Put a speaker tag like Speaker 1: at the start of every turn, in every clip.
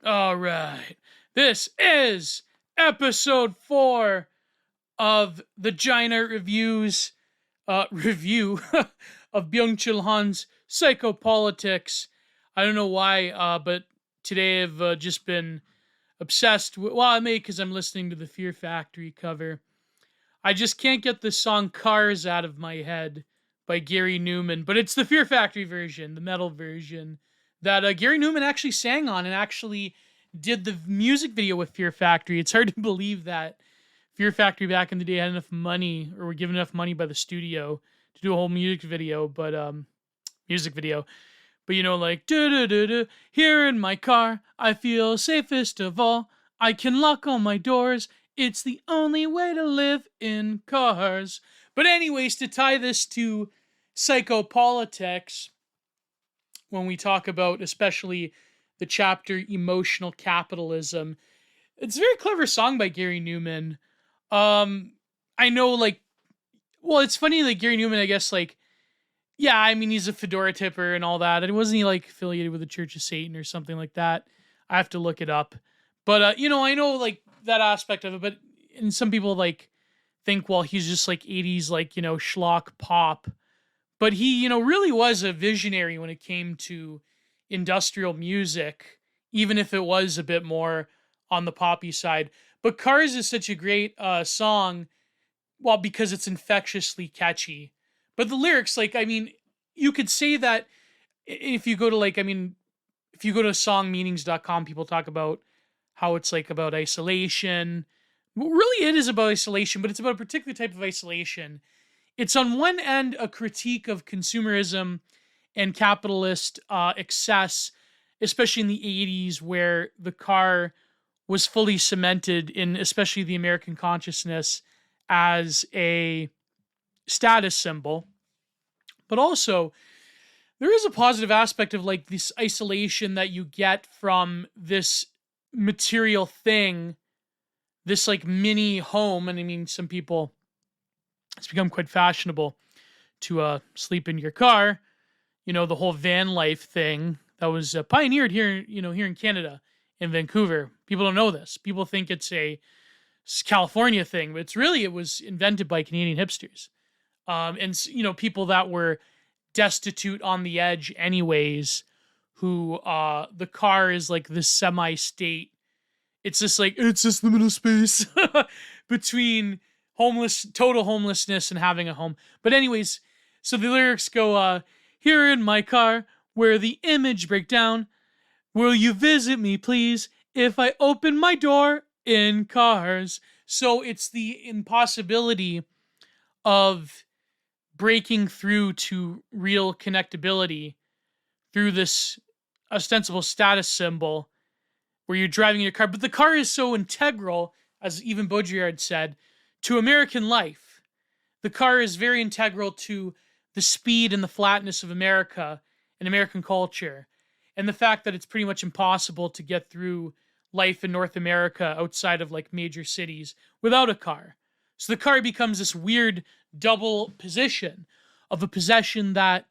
Speaker 1: All right. This is episode 4 of the Giantart Reviews review of Byung-Chul Han's Psychopolitics. I don't know why, but today I've just been obsessed with, well, maybe because I'm listening to the Fear Factory cover. I just can't get the song Cars out of my head by Gary Newman, but it's the Fear Factory version, the metal version, that Gary Newman actually sang on and actually did the music video with Fear Factory. It's hard to believe that Fear Factory back in the day had enough money or were given enough money by the studio to do a whole music video. But like here in my car, I feel safest of all. I can lock all my doors. It's the only way to live in cars. But anyways, to tie this to psychopolitics, when we talk about especially the chapter Emotional Capitalism, it's a very clever song by Gary Newman. I know, it's funny, Gary Newman, I guess, yeah, I mean, he's a fedora tipper and all that. And wasn't he, affiliated with the Church of Satan or something like that? I have to look it up. But, I know, that aspect of it. But, and some people, think, well, he's just, 80s, schlock pop. But he, really was a visionary when it came to industrial music, even if it was a bit more on the poppy side. But Cars is such a great song, well, because it's infectiously catchy. But the lyrics, you could say that if you go to, if you go to songmeanings.com, people talk about how it's, about isolation. Well, really, it is about isolation, but it's about a particular type of isolation. It's on one end a critique of consumerism and capitalist excess, especially in the 80s, where the car was fully cemented in especially the American consciousness as a status symbol. But also, there is a positive aspect of this isolation that you get from this material thing, this mini home. And I mean, some people, it's become quite fashionable to sleep in your car. The whole van life thing that was pioneered here, here in Canada, in Vancouver. People don't know this. People think it's a California thing, but it was invented by Canadian hipsters. And people that were destitute on the edge anyways, who the car is this semi-state. It's just it's just the middle space between total homelessness and having a home. But anyways, so the lyrics go, here in my car, where the image break down, will you visit me, please, if I open my door in cars? So it's the impossibility of breaking through to real connectability through this ostensible status symbol where you're driving in your car. But the car is so integral, as even Baudrillard said, to American life. The car is very integral to the speed and the flatness of America and American culture. And the fact that it's pretty much impossible to get through life in North America outside of major cities without a car. So the car becomes this weird double position of a possession that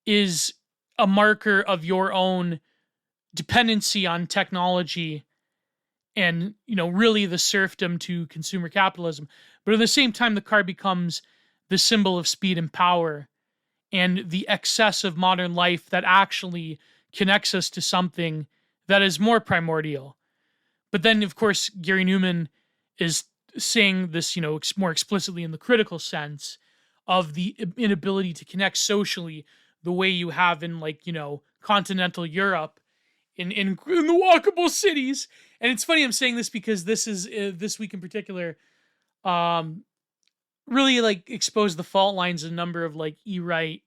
Speaker 1: is a marker of your own dependency on technology and, really the serfdom to consumer capitalism. But at the same time, the car becomes the symbol of speed and power and the excess of modern life that actually connects us to something that is more primordial. But then, of course, Gary Newman is saying this, more explicitly in the critical sense of the inability to connect socially the way you have in continental Europe in the walkable cities. And it's funny I'm saying this because this is this week in particular really exposed the fault lines of a number of e-right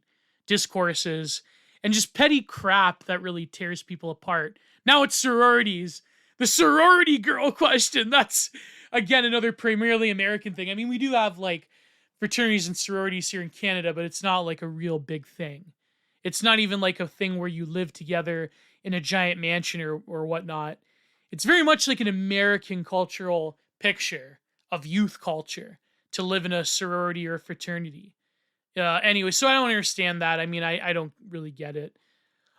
Speaker 1: discourses and just petty crap that really tears people apart. Now it's sororities. The sorority girl question. That's, again, another primarily American thing. I mean, we do have fraternities and sororities here in Canada, but it's not a real big thing. It's not even a thing where you live together in a giant mansion or whatnot. It's very much an American cultural picture of youth culture to live in a sorority or a fraternity. Anyway, so I don't understand that. I mean, I don't really get it.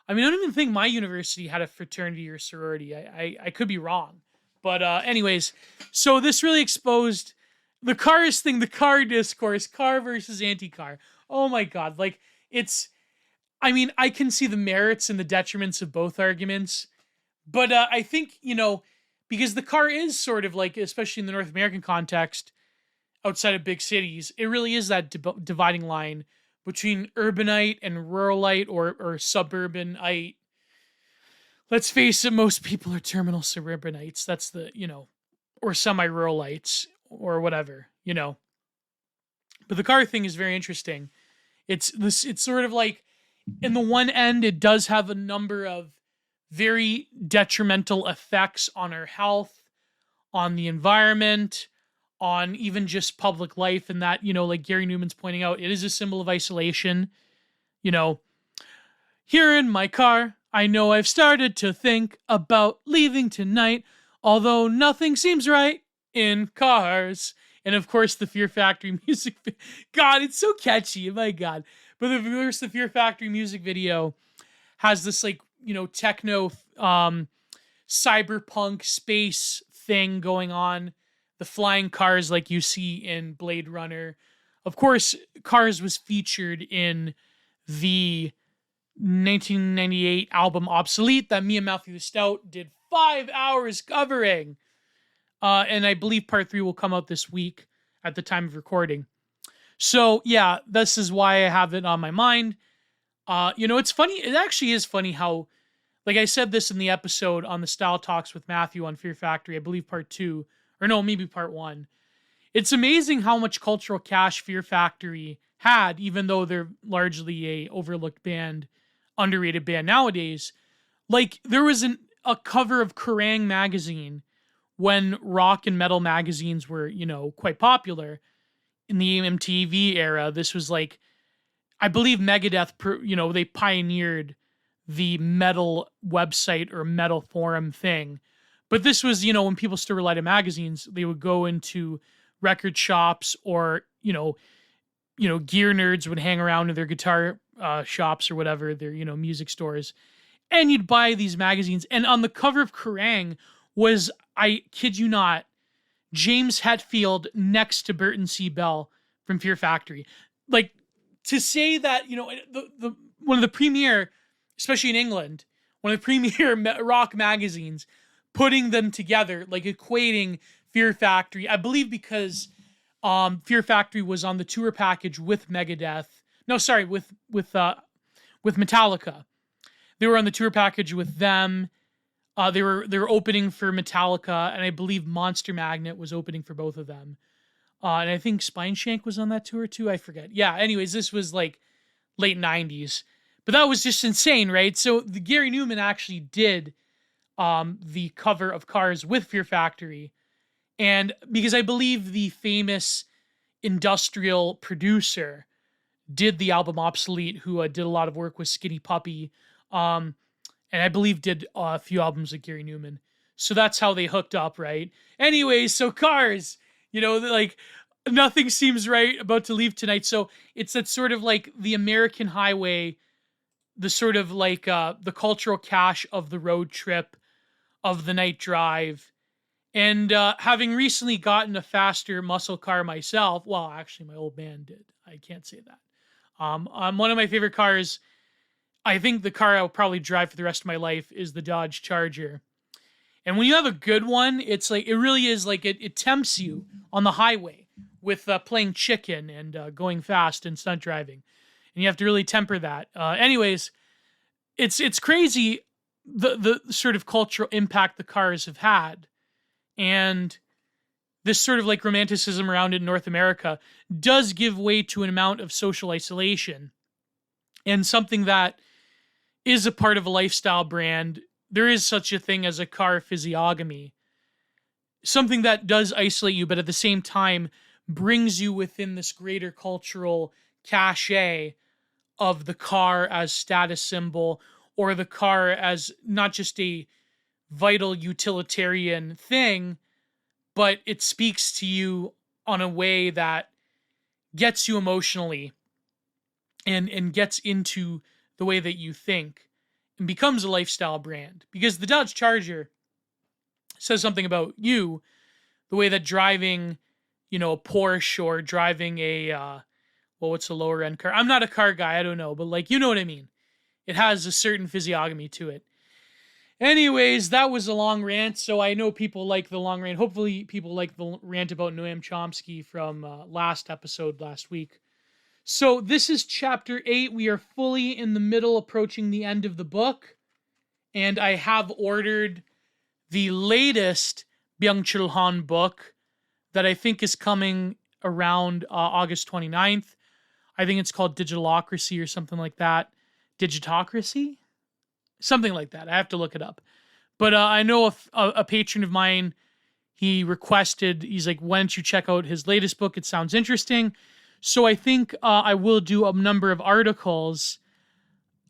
Speaker 1: I mean, I don't even think my university had a fraternity or sorority. I could be wrong. But anyways, so this really exposed the cars thing, the car discourse, car versus anti-car. Oh my God. Like, it's, I mean, I can see the merits and the detriments of both arguments. But I think, because the car is sort of like, especially in the North American context, outside of big cities, it really is that dividing line between urbanite and ruralite or suburbanite. Let's face it, most people are terminal suburbanites. That's or semi-ruralites or whatever. But the car thing is very interesting. It's sort of like, in the one end, it does have a number of very detrimental effects on our health, on the environment, on even just public life, and that, like Gary Newman's pointing out, it is a symbol of isolation. You know, Here in my car, I know I've started to think about leaving tonight, although nothing seems right in cars. And of course, the Fear Factory music. God, it's so catchy. My God. But of course, the Fear Factory music video has this, like, techno, cyberpunk space thing going on. The flying cars like you see in Blade Runner. Of course, Cars was featured in the 1998 album Obsolete that me and Matthew Stout did 5 hours covering. And I believe part 3 will come out this week at the time of recording. So yeah, this is why I have it on my mind. It's funny. It actually is funny how, like I said this in the episode on the Style Talks with Matthew on Fear Factory, I believe part 2, or no, maybe part 1. It's amazing how much cultural cash Fear Factory had, even though they're largely a overlooked band, underrated band nowadays. Like, there was a cover of Kerrang! Magazine when rock and metal magazines were, quite popular in the MTV era. This was like, I believe Megadeth, they pioneered the metal website or metal forum thing. But this was, when people still relied on magazines, they would go into record shops or, gear nerds would hang around in their guitar shops or whatever, their, music stores. And you'd buy these magazines. And on the cover of Kerrang! Was, I kid you not, James Hetfield next to Burton C. Bell from Fear Factory. Like, to say that, the one of the premier, especially in England, one of the premier rock magazines, putting them together, like equating Fear Factory, I believe because Fear Factory was on the tour package with Megadeth. No, sorry, with Metallica. They were on the tour package with them. They were opening for Metallica, and I believe Monster Magnet was opening for both of them. And I think Spineshank was on that tour too. I forget. Yeah. Anyways, this was like late 90s, but that was just insane, right? So the Gary Newman actually did the cover of Cars with Fear Factory, and because I believe the famous industrial producer did the album Obsolete, who did a lot of work with Skinny Puppy, and I believe did a few albums with Gary Newman. So that's how they hooked up, right? Anyways, so Cars, like, nothing seems right, about to leave tonight. So it's that sort of like the American highway, the sort of like the cultural cache of the road trip, of the night drive. And having recently gotten a faster muscle car myself, well, actually my old man did. I can't say that. One of my favorite cars, I think the car I'll probably drive for the rest of my life, is the Dodge Charger. And when you have a good one, it's like, it really is like, it tempts you on the highway with playing chicken and going fast and stunt driving. And you have to really temper that. Anyways, it's crazy the sort of cultural impact the cars have had. And this sort of like romanticism around it in North America does give way to an amount of social isolation. And something that is a part of a lifestyle brand, there is such a thing as a car physiognomy. Something that does isolate you, but at the same time brings you within this greater cultural cachet of the car as status symbol, or the car as not just a vital utilitarian thing, but it speaks to you on a way that gets you emotionally and gets into the way that you think. and becomes a lifestyle brand. Because the Dodge Charger says something about you, the way that driving, a Porsche or driving a, what's a lower end car? I'm not a car guy, I don't know, but like, you know what I mean. It has a certain physiognomy to it. Anyways, that was a long rant, so I know people like the long rant. Hopefully people like the rant about Noam Chomsky from last week. So this is chapter 8. We are fully in the middle, approaching the end of the book. And I have ordered the latest Byung-Chul Han book that I think is coming around August 29th. I think it's called Digitalocracy or something like that. Digitocracy? Something like that. I have to look it up. But I know a patron of mine, he's like, why don't you check out his latest book? It sounds interesting. So I think I will do a number of articles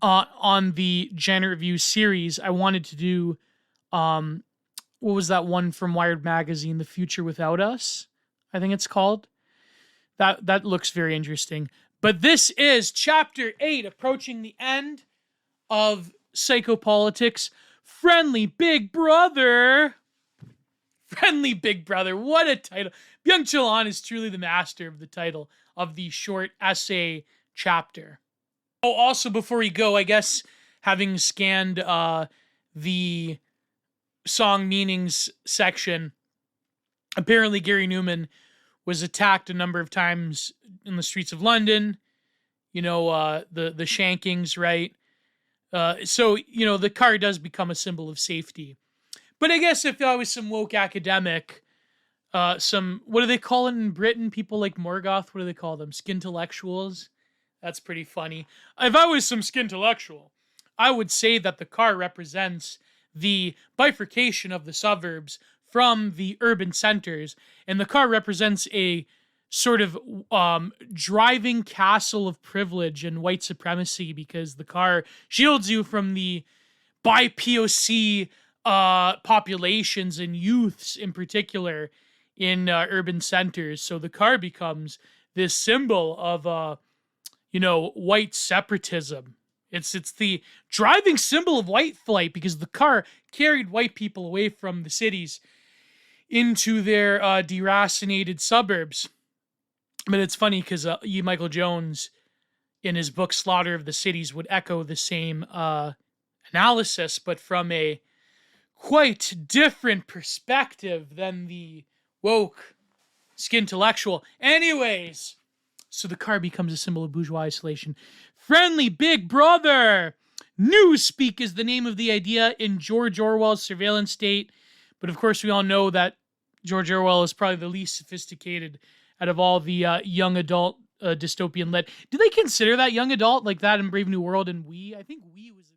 Speaker 1: on the Giantart Review series. I wanted to do, what was that one from Wired Magazine, The Future Without Us? I think it's called. That looks very interesting. But this is chapter 8, approaching the end of Psychopolitics. Friendly Big Brother. Friendly Big Brother. What a title. Byung-Chul Han is truly the master of the title of the short essay chapter. Oh, also before we go, I guess having scanned the song meanings section, apparently Gary Newman was attacked a number of times in the streets of London. The shankings, right? So, the car does become a symbol of safety. But I guess if I was some woke academic, what do they call it in Britain? People like Morgoth, what do they call them? Skintellectuals? That's pretty funny. If I was some skintellectual, I would say that the car represents the bifurcation of the suburbs from the urban centers, and the car represents a sort of driving castle of privilege and white supremacy, because the car shields you from the BIPOC populations and youths in particular in urban centers. So the car becomes this symbol of white separatism. It's the driving symbol of white flight, because the car carried white people away from the cities into their deracinated suburbs. But it's funny because E. Michael Jones, in his book Slaughter of the Cities, would echo the same analysis, but from a quite different perspective than the woke skintellectual. Anyways, so the car becomes a symbol of bourgeois isolation. Friendly Big Brother! Newspeak is the name of the idea in George Orwell's surveillance state. But of course, we all know that George Orwell is probably the least sophisticated out of all the young adult dystopian lit. Do they consider that young adult like that in Brave New World and We? I think We was